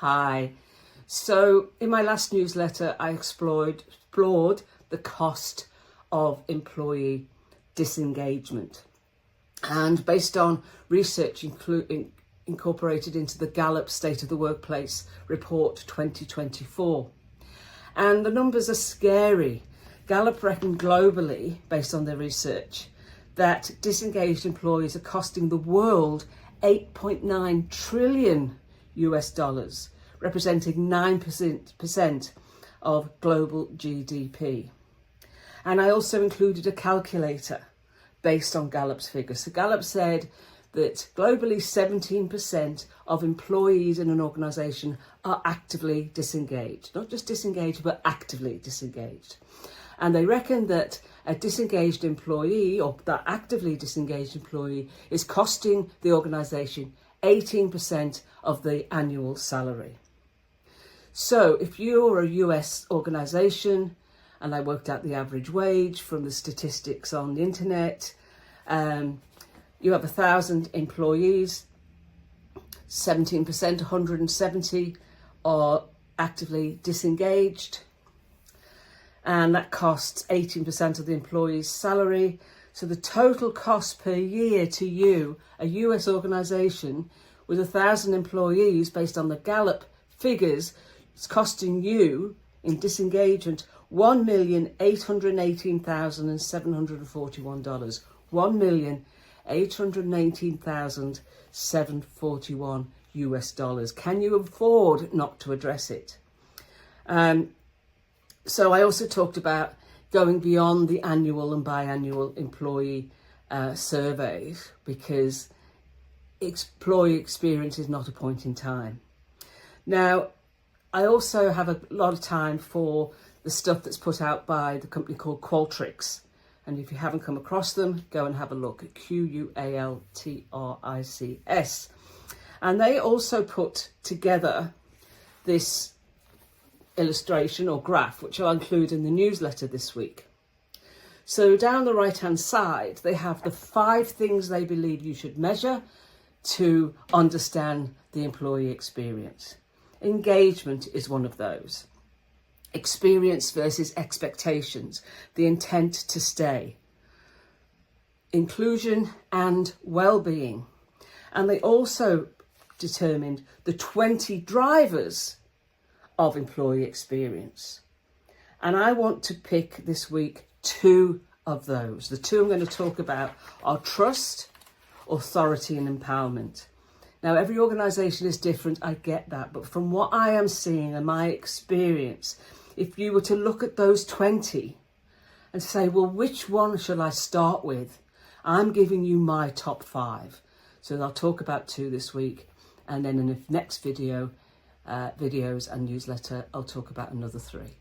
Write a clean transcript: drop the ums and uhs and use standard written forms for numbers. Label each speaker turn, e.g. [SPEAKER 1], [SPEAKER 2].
[SPEAKER 1] Hi. So in my last newsletter, I explored the cost of employee disengagement. And based on research incorporated into the Gallup State of the Workplace Report 2024. And the numbers are scary. Gallup reckoned globally, based on their research, that disengaged employees are costing the world $8.9 trillion US, representing 9% of global GDP. And I also included a calculator based on Gallup's figures. So Gallup said that globally 17% of employees in an organisation are actively disengaged. Not just disengaged, but actively disengaged. And they reckon that a disengaged employee, or that actively disengaged employee, is costing the organisation 18% of the annual salary. So if you're a US organisation, and I worked out the average wage from the statistics on the internet, you have 1,000 employees, 17%, 170 are actively disengaged, and that costs 18% of the employee's salary. So the total cost per year to you, a US organisation with 1,000 employees, based on the Gallup figures, it's costing you in disengagement $1,818,741. $1,818,741 US. Can you afford not to address it? So I also talked about going beyond the annual and biannual employee surveys, because employee experience is not a point in time. Now, I also have a lot of time for the stuff that's put out by the company called Qualtrics. And if you haven't come across them, go and have a look at Qualtrics. And they also put together this illustration or graph, which I'll include in the newsletter this week. So down the right-hand side, they have the 5 things they believe you should measure to understand the employee experience. Engagement is one of those. Experience versus expectations, the intent to stay. Inclusion and well-being. And they also determined the 20 drivers of employee experience. And I want to pick this week 2 of those. The 2 I'm going to talk about are trust, authority, and empowerment. Now, every organisation is different, I get that, but from what I am seeing and my experience, if you were to look at those 20 and say, well, which one should I start with? I'm giving you my top 5. So I'll talk about 2 this week, and then in the next videos and newsletter, I'll talk about another 3.